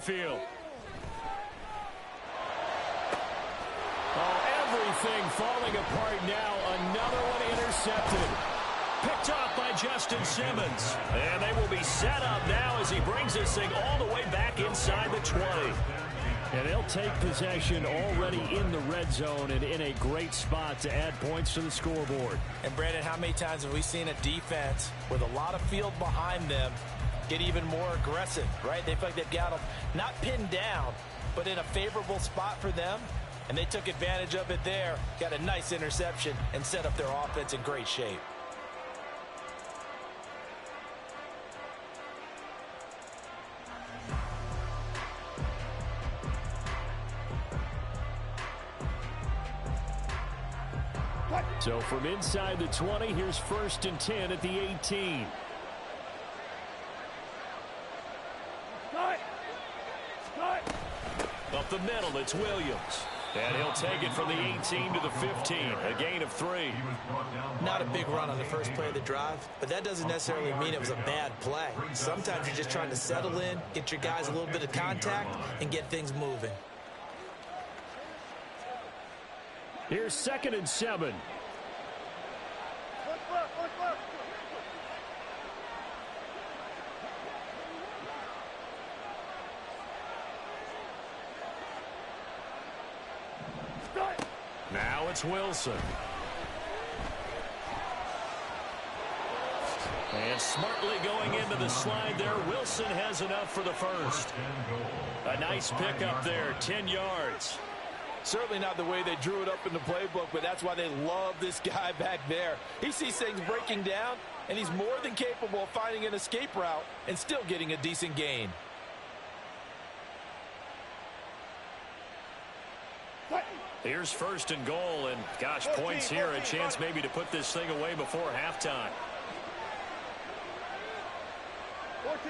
Field. Oh, everything falling apart now. Another one intercepted. Picked off by Justin Simmons. And they will be set up now as he brings this thing all the way back inside the 20. And they'll take possession already in the red zone and in a great spot to add points to the scoreboard. And Brandon, how many times have we seen a defense with a lot of field behind them get even more aggressive, right? They feel like they've got them not pinned down, but in a favorable spot for them. And they took advantage of it there, got a nice interception, and set up their offense in great shape. So from inside the 20, here's 1st and 10 at the 18. Up the middle, it's Williams. And he'll take it from the 18 to the 15, a gain of 3. Not a big run on the first play of the drive, but that doesn't necessarily mean it was a bad play. Sometimes you're just trying to settle in, get your guys a little bit of contact, and get things moving. Here's 2nd and 7. Now it's Wilson. And smartly going into the slide there. Wilson has enough for the first. A nice pick up there, 10 yards. Certainly not the way they drew it up in the playbook, but that's why they love this guy back there. He sees things breaking down, and he's more than capable of finding an escape route and still getting a decent gain. Here's 1st and goal, and gosh, points here, a chance maybe to put this thing away before halftime. 14.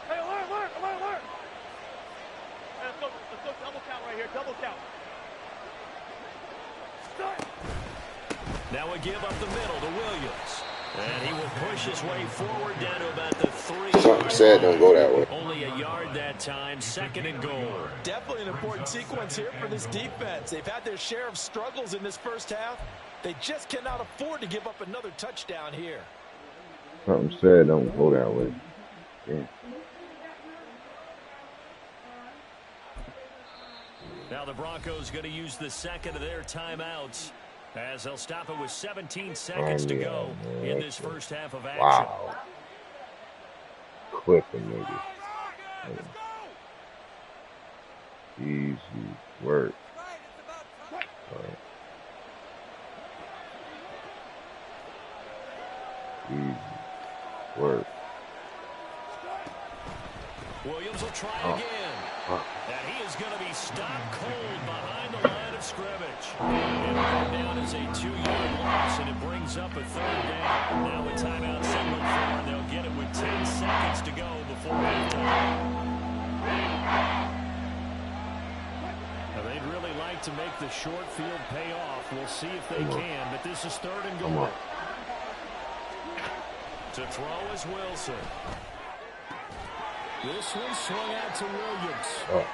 Hey, alert! Hey, let's go double count right here, double count. Start. Now a give up the middle to Williams. And he will push his way forward down to about the 3. Something said don't go that way. Only a yard that time, 2nd and goal. Definitely an important sequence here for this defense. They've had their share of struggles in this first half. They just cannot afford to give up another touchdown here. Something said don't go that way. Yeah. Now the Broncos going to use the 2nd of their timeouts, as they'll stop it with 17 seconds to go in this first half of action. Wow. Clipping niggas. Easy work. Right. Easy work. Williams will try again. And he is going to be stopped cold behind the line of scrimmage. And right down is a 2-yard loss, and it brings up a 3rd down. Now a timeout signal for, and they'll get it with 10 seconds to go before halftime. Now they'd really like to make the short field pay off. We'll see if they can, but this is 3rd and goal. To throw is Wilson. This one swung out to Williams. Oh,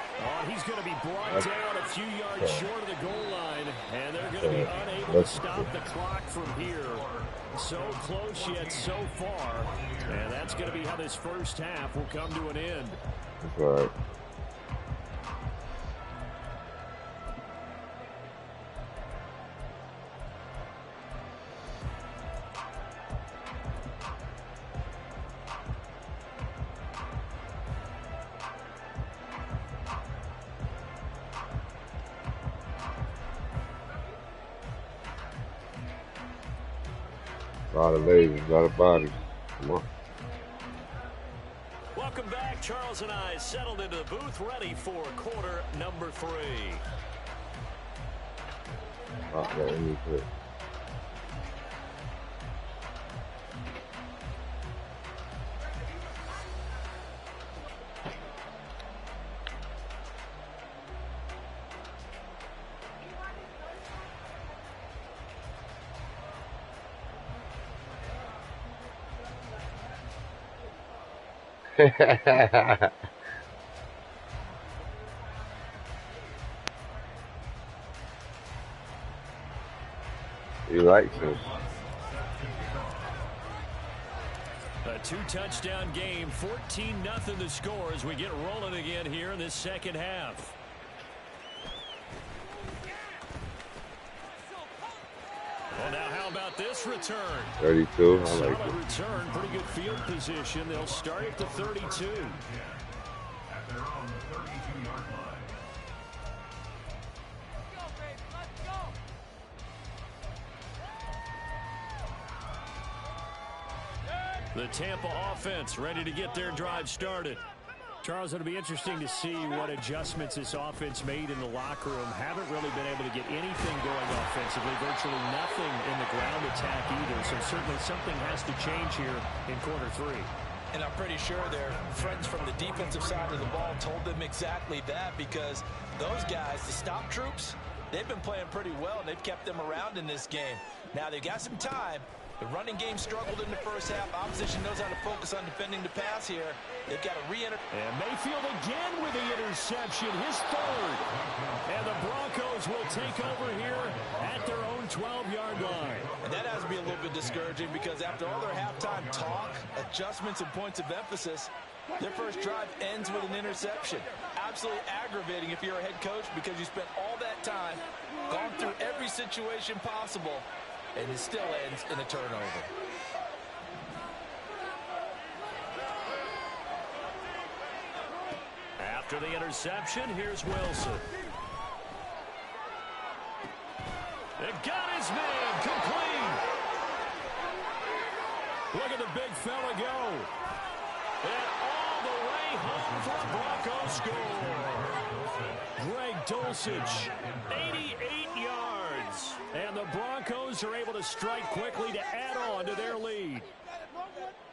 he's going to be brought down a few yards short of the goal line, and they're going to be unable to stop the clock from here. So close yet so far, and that's going to be how this first half will come to an end. That's right. A lot of ladies, a lot of bodies. Come on. Welcome back. Charles and I settled into the booth, ready for quarter number 3. Let me put. He likes him. A two-touchdown game, 14-0 the score as we get rolling again here in this second half. Well, now how about this return? 32, I like Solid it. return, pretty good field position. They'll start at the 32. The Tampa offense ready to get their drive started. Charles, it'll be interesting to see what adjustments this offense made in the locker room. Haven't really been able to get anything going offensively, virtually nothing in the ground attack either. So certainly something has to change here in quarter three. And I'm pretty sure their friends from the defensive side of the ball told them exactly that, because those guys, the stop troops, they've been playing pretty well, and they've kept them around in this game. Now they've got some time. The running game struggled in the first half. Opposition knows how to focus on defending the pass here. They've got to re-enter. And Mayfield again with the interception, his third. And the Broncos will take over here at their own 12-yard line. And that has to be a little bit discouraging, because after all their halftime talk, adjustments, and points of emphasis, their first drive ends with an interception. Absolutely aggravating if you're a head coach, because you spent all that time, gone through every situation possible, and it still ends in a turnover. After the interception, here's Wilson. It got his man complete. Look at the big fella go. And all the way home for the Broncos score. Greg Dulcich, 88 yards. And the Broncos are able to strike quickly to add on to their lead.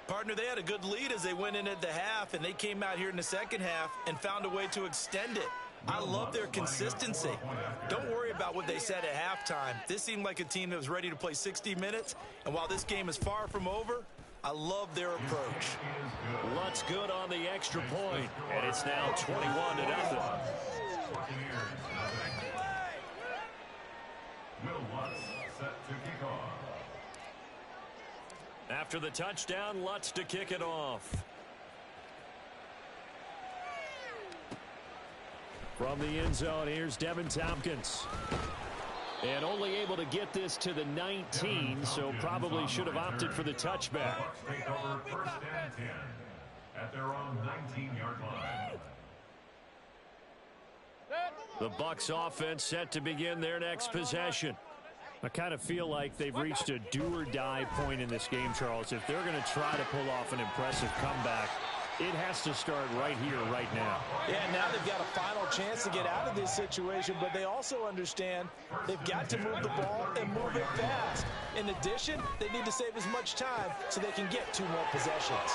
Partner, they had a good lead as they went in at the half, and they came out here in the second half and found a way to extend it. I love their consistency. Don't worry about what they said at halftime. This seemed like a team that was ready to play 60 minutes, and while this game is far from over, I love their approach. Lutz good on the extra point, and it's now 21-0. After the touchdown, Lutz to kick it off. From the end zone, here's Devin Tompkins. And only able to get this to the 19, so probably should have opted for the touchback. Take over first and 10 at their own 19-yard line. The Bucs offense set to begin their next possession. I kind of feel like they've reached a do-or-die point in this game, Charles. If they're going to try to pull off an impressive comeback, it has to start right here, right now. Yeah, now they've got a final chance to get out of this situation, but they also understand they've got to move the ball and move it fast. In addition, they need to save as much time so they can get 2 more possessions.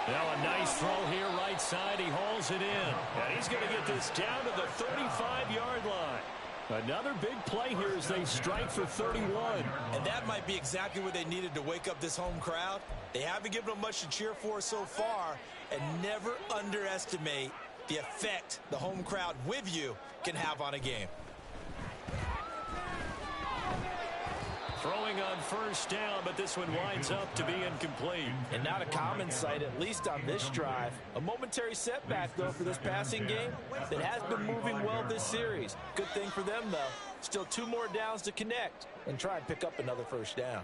Now a nice throw here right side. He hauls it in. And he's going to get this down to the 35-yard line. Another big play here as they strike for 31. And that might be exactly what they needed to wake up this home crowd. They haven't given them much to cheer for so far, and never underestimate the effect the home crowd with you can have on a game. Throwing on first down, but this one winds up to be incomplete. And not a common sight, at least on this drive. A momentary setback, though, for this passing game that has been moving well this series. Good thing for them, though. Still 2 more downs to connect and try and pick up another first down.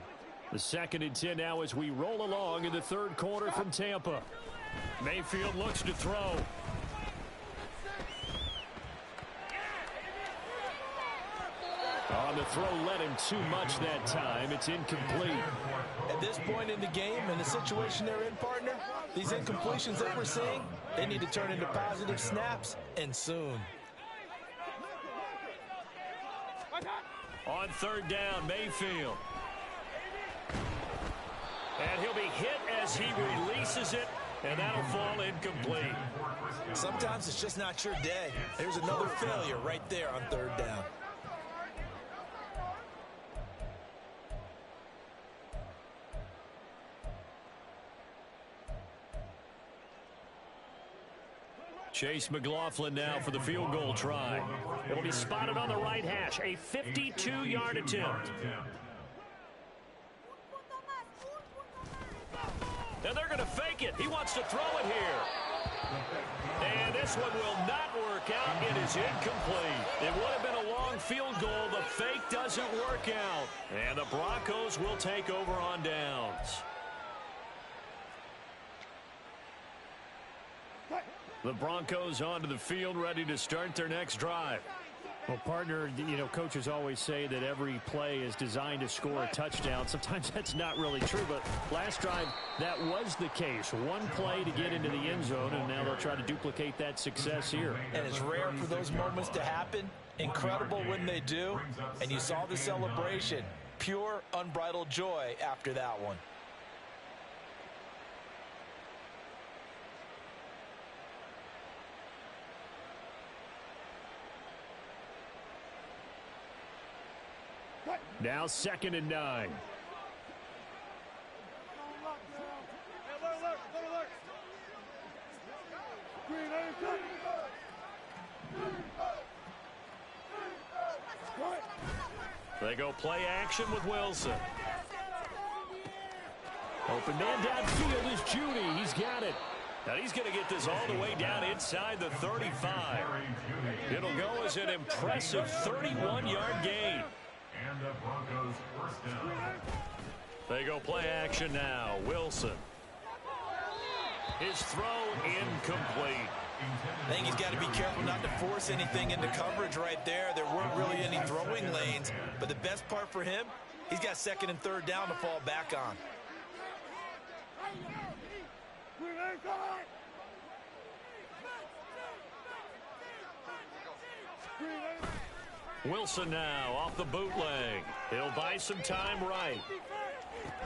The 2nd and 10 now as we roll along in the third quarter from Tampa. Mayfield looks to throw. On the throw, led him too much that time. It's incomplete. At this point in the game and the situation they're in, partner, these incompletions that we're seeing, they need to turn into positive snaps, and soon. On 3rd down, Mayfield. And he'll be hit as he releases it, and that'll fall incomplete. Sometimes it's just not your day. There's another failure right there on 3rd down. Chase McLaughlin now for the field goal try. It'll be spotted on the right hash. A 52-yard attempt. And they're going to fake it. He wants to throw it here. And this one will not work out. It is incomplete. It would have been a long field goal. The fake doesn't work out. And the Broncos will take over on downs. The Broncos onto the field, ready to start their next drive. Well, partner, you know, coaches always say that every play is designed to score a touchdown. Sometimes that's not really true, but last drive, that was the case. One play to get into the end zone, and now they'll try to duplicate that success here. And it's rare for those moments to happen. Incredible when they do. And you saw the celebration. Pure, unbridled joy after that one. Now 2nd and 9. They go play action with Wilson. Open man downfield is Judy. He's got it. Now he's going to get this all the way down inside the 35. It'll go as an impressive 31-yard gain. And the Broncos first down. They go play action now. Wilson. His throw incomplete. I think he's got to be careful not to force anything into coverage right there. There weren't really any throwing lanes, but the best part for him, he's got 2nd and 3rd down to fall back on. Wilson now off the bootleg. He'll buy some time right.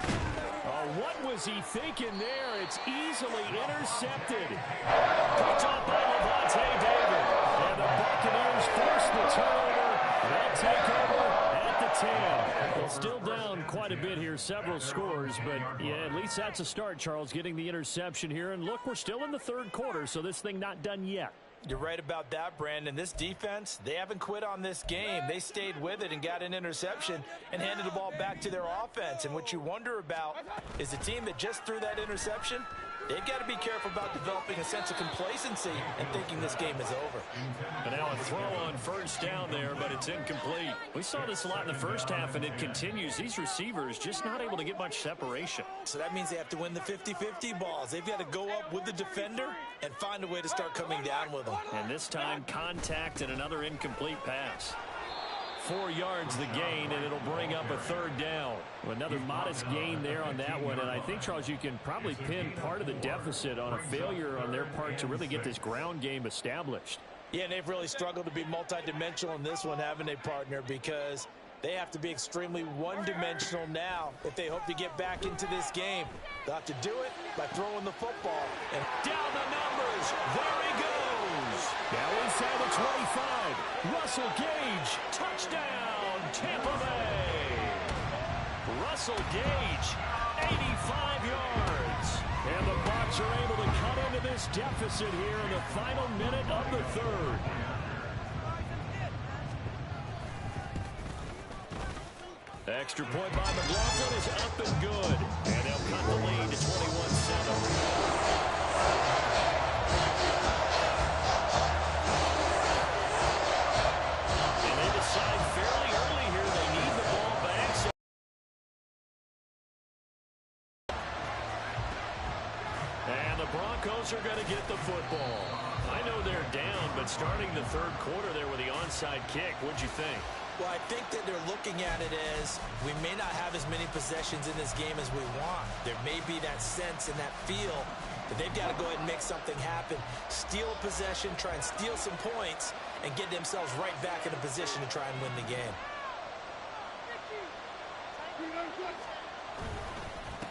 Oh, what was he thinking there? It's easily intercepted. Picked up by Lavonte David. And the Buccaneers force the turnover. They'll take over at the 10. Well, still down quite a bit here, several scores, but yeah, at least that's a start, Charles, getting the interception here. And look, we're still in the 3rd quarter, so this thing not done yet. You're right about that, Brandon. This defense, they haven't quit on this game. They stayed with it and got an interception and handed the ball back to their offense. And what you wonder about is the team that just threw that interception, they've got to be careful about developing a sense of complacency and thinking this game is over. And now a throw on 1st down there, but it's incomplete. We saw this a lot in the 1st half, and it continues. These receivers just not able to get much separation. So that means they have to win the 50-50 balls. They've got to go up with the defender and find a way to start coming down with them. And this time, contact and another incomplete pass. 4 yards the gain, and it'll bring up a 3rd down. Another modest gain there on that one, and I think, Charles, you can probably pin part of the deficit on a failure on their part to really get this ground game established. Yeah, and they've really struggled to be multidimensional in this one, haven't they, partner, because they have to be extremely one-dimensional now if they hope to get back into this game. They'll have to do it by throwing the football. And down the numbers. There he goes. Now inside the 25. Russell Gage. Touchdown, Tampa Bay. Russell Gage, 85 yards. And the Bucs are able to cut into this deficit here in the final minute of the 3rd. Extra point by McLaughlin is up and good. And they'll cut the lead to 21-7. And they decide fairly early here they need the ball back. So and the Broncos are going to get the football. I know they're down, but starting the 3rd quarter there with the onside kick, what'd you think? well, I think that they're looking at it as we may not have as many possessions in this game as we want. There may be that sense and that feel that they've got to go ahead and make something happen, steal a possession, try and steal some points, and get themselves right back in a position to try and win the game.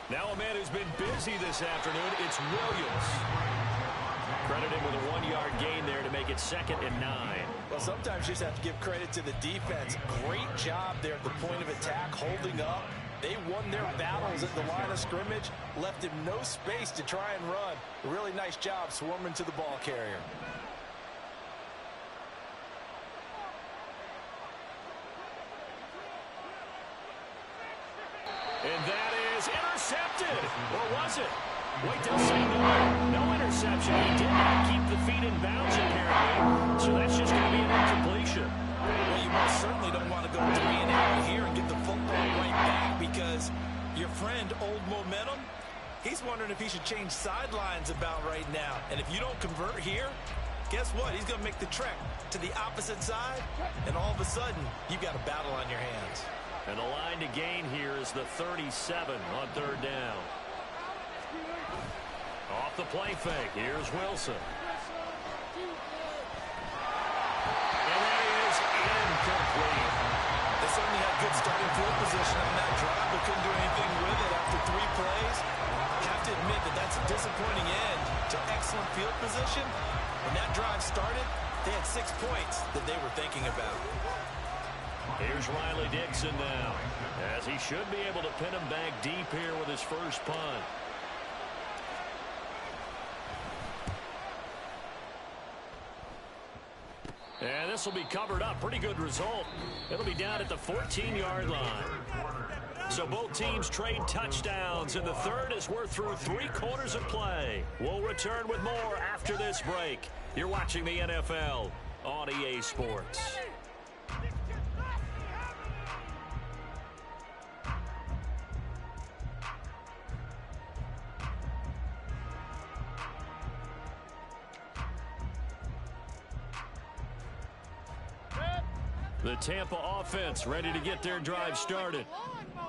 Now a man who's been busy this afternoon, it's Williams. Credited with a 1-yard gain there to make it 2nd and 9. Well, sometimes you just have to give credit to the defense. Great job there at the point of attack, holding up. They won their battles at the line of scrimmage, left him no space to try and run. A really nice job swarming to the ball carrier. And that is intercepted. Or was it? Wait, they'll say no. No interception. He did not keep the feet in bounds, apparently. So that's just going to be an incompletion. Well, you most certainly don't want to go 3 and out here and get the football right back because your friend, Old Momentum, he's wondering if he should change sidelines about right now. And if you don't convert here, guess what? He's going to make the trek to the opposite side, and all of a sudden, you've got a battle on your hands. And the line to gain here is the 37 on 3rd down. Off the play fake. Here's Wilson. And that is incomplete. They certainly had good starting field position on that drive, but couldn't do anything with it after 3 plays. Have to admit that that's a disappointing end to excellent field position. When that drive started, they had 6 points that they were thinking about. Here's Riley Dixon now, as he should be able to pin him back deep here with his first punt. And this will be covered up. Pretty good result. It'll be down at the 14-yard line. So both teams trade touchdowns, and the third as we're through 3 quarters of play. We'll return with more after this break. You're watching the NFL on EA Sports. The Tampa offense ready to get their drive started.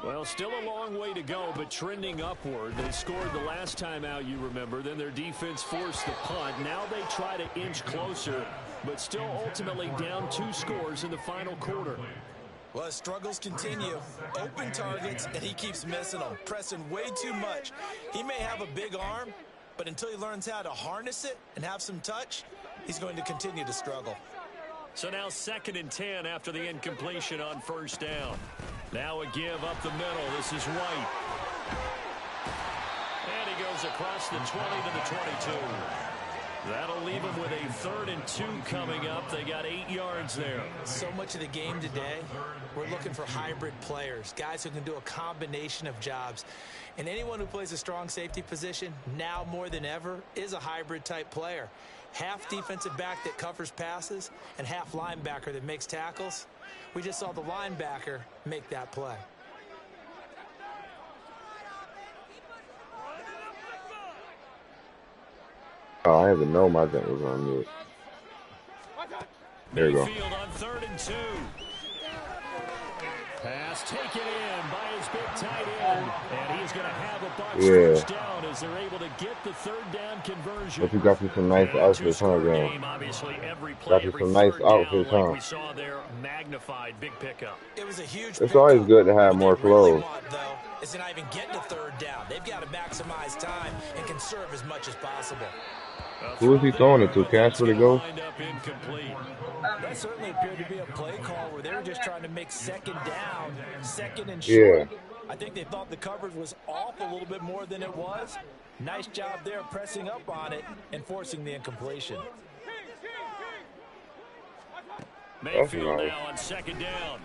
Well, still a long way to go, but trending upward. They scored the last time out, you remember. Then their defense forced the punt. Now they try to inch closer, but still ultimately down 2 scores in the final quarter. Well, his struggles continue. Open targets, and he keeps missing them, pressing way too much. He may have a big arm, but until he learns how to harness it and have some touch, he's going to continue to struggle. So now 2nd and 10 after the incompletion on 1st down. Now a give up the middle. This is White. And he goes across the 20 to the 22. That'll leave him with a 3rd and 2 coming up. They got 8 yards there. So much of the game today, we're looking for hybrid players, guys who can do a combination of jobs. And anyone who plays a strong safety position, now more than ever, is a hybrid type player. Half defensive back that covers passes and half linebacker that makes tackles. We just saw the linebacker make that play. Oh, I didn't know my jump was on mute. There you go. Mayfield on 3rd and 2. Pass taken in by his big tight end. And he's going to have a Bucs first down as they're able to get the 3rd down conversion. But you got you some nice outfits, huh, game, obviously, every play, got you some nice outfits, huh? Like we saw there, magnified big pickup. It was a huge It's always good to have more clothes. Is to not even get to 3rd down. They've got to maximize time and conserve as much as possible. Who is he throwing it to? Cash where to go? That certainly appeared to be a play call where they were just trying to make 2nd down, 2nd and short. Yeah. I think they thought the coverage was off a little bit more than it was. Nice job there pressing up on it and forcing the incompletion. Mayfield now on 2nd down.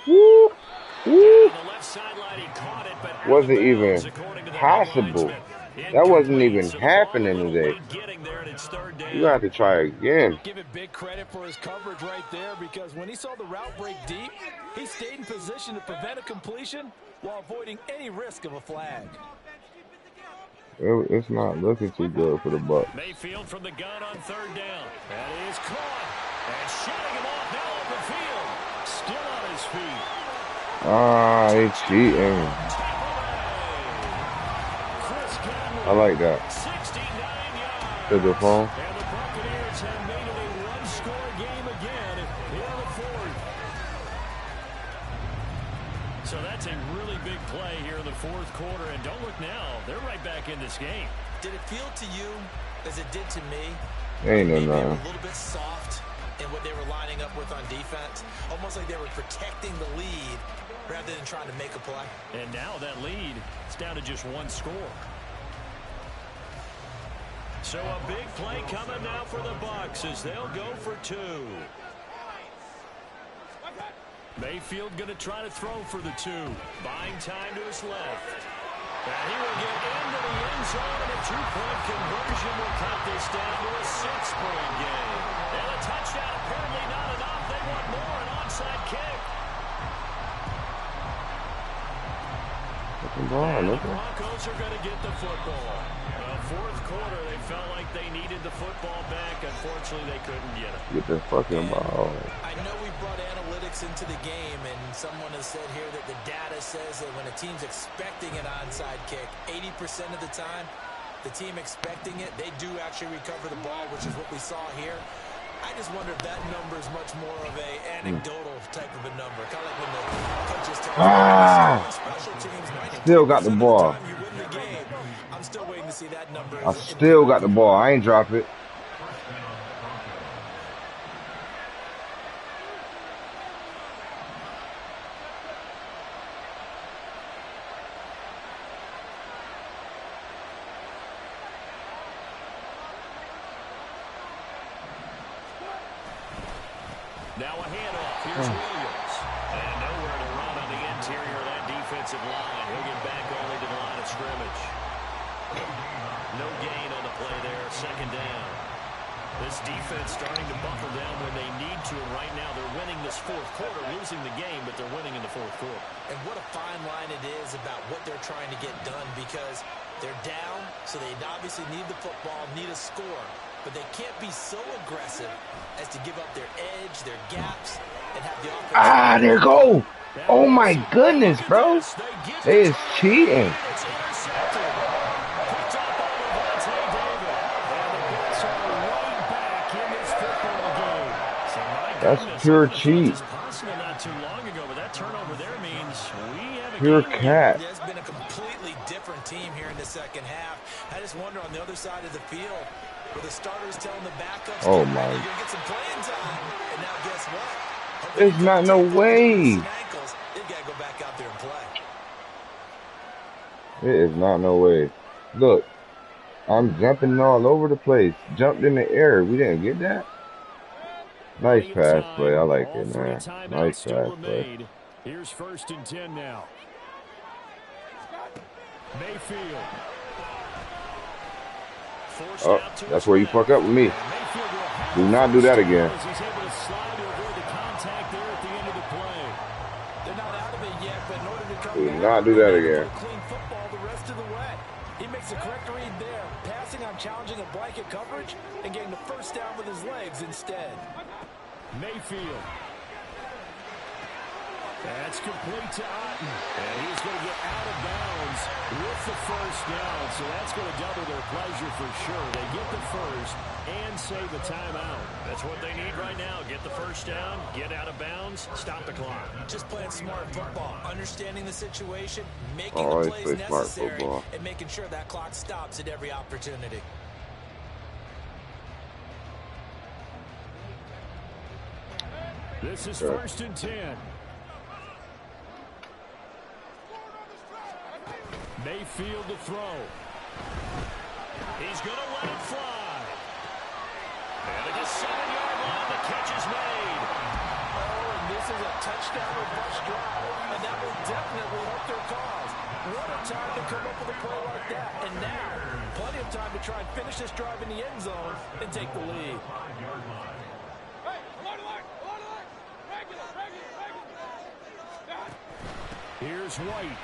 Woo! Woo! The left sideline, he caught it, but wasn't even possible. That wasn't even happening today. You got to try again. Give it big credit for his coverage right there, because when he saw the route break deep, he stayed in position to prevent a completion while avoiding any risk of a flag. It's not looking too good for the Bucs. Mayfield from the gun on 3rd down. That is caught. And shutting him off now over field. Still on his feet. Ah, he's cheating. I like that. 69 yards. To the phone. And the Buccaneers have made it a 1-score game again here in the 4th. So that's a really big play here in the 4th quarter. And don't look now. They're right back in this game. Did it feel to you as it did to me? Ain't no Maybe they were nothing. a little bit soft in what they were lining up with on defense. Almost like they were protecting the lead rather than trying to make a play. And now that lead is down to just 1 score. So a big play coming now for the Bucs as they'll go for 2. Mayfield going to try to throw for the 2. Buying time to his left. And he will get into the end zone, and a 2-point conversion will cut this down to a 6-point game. And a touchdown apparently not enough. They want more, an onside kick. Fucking ball, And the look at Broncos are going to get the football. Fourth quarter, they felt like they needed the football back. Unfortunately, they couldn't get it. Get the fucking ball. I know we brought analytics into the game, and someone has said here that the data says that when a team's expecting an onside kick, 80% of the time, the team expecting it, they do actually recover the ball, which is what we saw here. I just wonder if that number is much more of a anecdotal type of a number. Kind of like when the coaches tell special teams, Still got the ball. you win the game. I'm still waiting to see that number. I still got the ball. I ain't drop it. Now a handoff. Here's Williams. And nowhere to run on the interior of that defensive line. He'll get back only to the line of scrimmage. No gain on the play there. Second down. This defense starting to buckle down when they need to. And right now they're winning this fourth quarter, losing the game, but they're winning in the fourth quarter. And what a fine line it is about what they're trying to get done, because they're down, so they obviously need the football, need a score. But they can't be so aggressive as to give up their edge, their gaps, and have the offense. Ah, there go. Oh my goodness, bro. They is cheating. It's intercepted. Picked up by Levante David. And the Bills are right back in this football game. So my That's goodness, pure I thought cheat. this was possible not too long ago, but that turnover there means we have a Pure game again. cat. There's been a completely different team here in the second half. I just wonder on the other side of the field, where the starters telling the backups, Oh "Get my. ready, you're gonna get some playing time." And now guess what? There's not no way. Ankles, they've got to go back out there and play. It is not no way. Look, I'm jumping all over the place. Jumped in the air. We didn't get that. Nice pass play. I like it, man. Nice pass play. Here's 1st and 10 now. Mayfield. Forced Oh, out to that's his where you left. fuck up with me. Mayfield will have Do not do that again. as he's able to slide to avoid the contact there at the end of the play. They're not out of it yet, but in order to come Do back, not do that they again. play clean football the rest of the way. He makes the correct read there, passing on challenging a blanket coverage and getting the first down with his legs instead. Mayfield. That's complete to Otten. And he's going to get out of bounds with the first down. So that's going to double their pleasure for sure. They get the first and save a timeout. That's what they need right now. Get the first down, get out of bounds, stop the clock. Just playing smart football, understanding the situation, making Always the plays play smart necessary, football. and making sure that clock stops at every opportunity. This is 1st and 10. Mayfield to throw. He's going to let it fly. And at the 7-yard line, the catch is made. Oh, and this is a touchdown or bust drive, and that will definitely help their cause. What a time to come up with a play like that. And now, plenty of time to try and finish this drive in the end zone and take the lead. Here's White.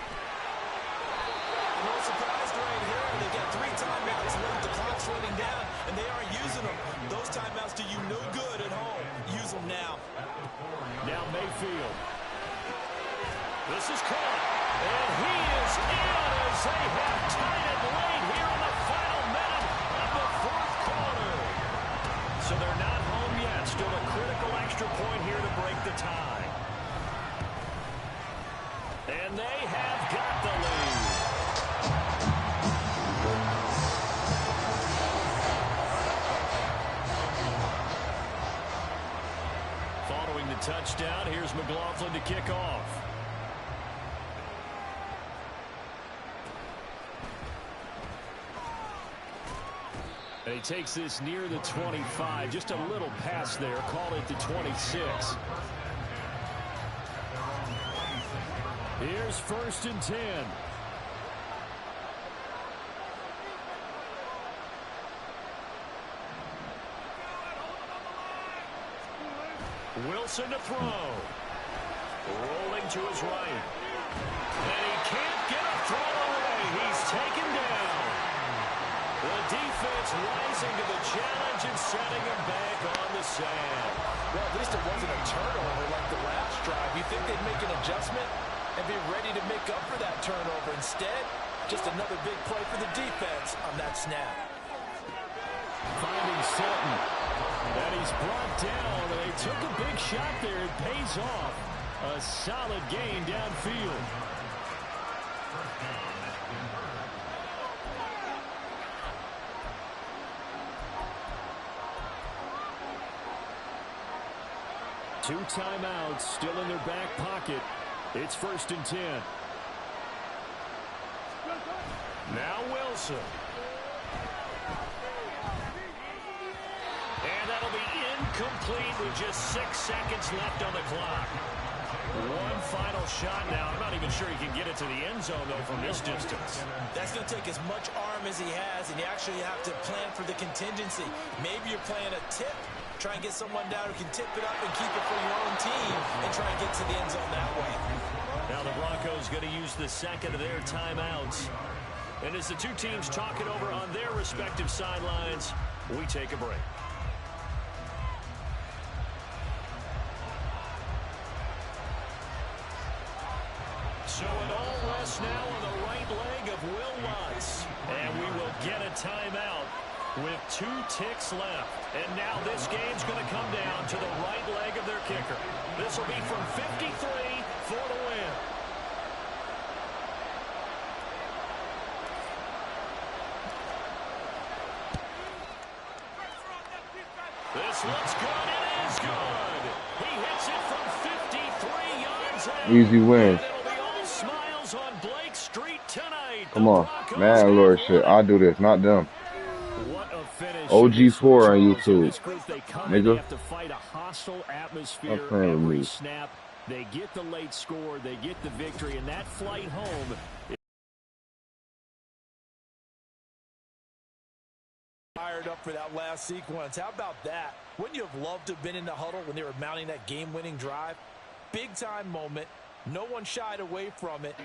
No surprise right here. They've got 3 timeouts left. The clock's running down, and they aren't using them. Those timeouts do you no good at home. Use them now. Now Mayfield. This is caught. And he is in as they have tied it late here in the final minute of the fourth quarter. So they're not home yet. Still a critical extra point here to break the tie. And they have got the lead. Following the touchdown, here's McLaughlin to kick off. And he takes this near the 25. Just a little pass there. Call it the 26. Here's 1st and 10. Wilson to throw. Rolling to his right. And he can't get a throw away. He's taken down. The defense rising to the challenge and setting him back on the sand. Well, at least it wasn't a turnover like the last drive. You think they'd make an adjustment and be ready to make up for that turnover. Instead, just another big play for the defense on that snap. Finding Sutton. And he's brought down. They took a big shot there. It pays off. A solid gain downfield. Two timeouts still in their back pocket. It's 1st and 10. Now Wilson. And that'll be incomplete with just 6 seconds left on the clock. One final shot now. I'm not even sure he can get it to the end zone, though, from this distance. That's going to take as much arm as he has, and you actually have to plan for the contingency. Maybe you're playing a tip. Try and get someone down who can tip it up and keep it for your own team and try and get to the end zone that way. Now the Broncos going to use the second of their timeouts. And as the two teams talk it over on their respective sidelines, we take a break. So it all rests now on the right leg of Will Lutz. And we will get a timeout with 2 ticks left. And now this game's going to come down to the right leg of their kicker. This will be from 53 for the win. This looks good. It is good. He hits it from 53 yards out. Easy win. Come on. Man, Lord, shit. I'll do this, not them. OG4 on YouTube. Nigga. Have to fight a hostile atmosphere every snap. They get the late score, they get the victory, and that flight home. Fired up for that last sequence. How about that? Wouldn't you have loved to have been in the huddle when they were mounting that game-winning drive? Big time moment. No one shied away from it.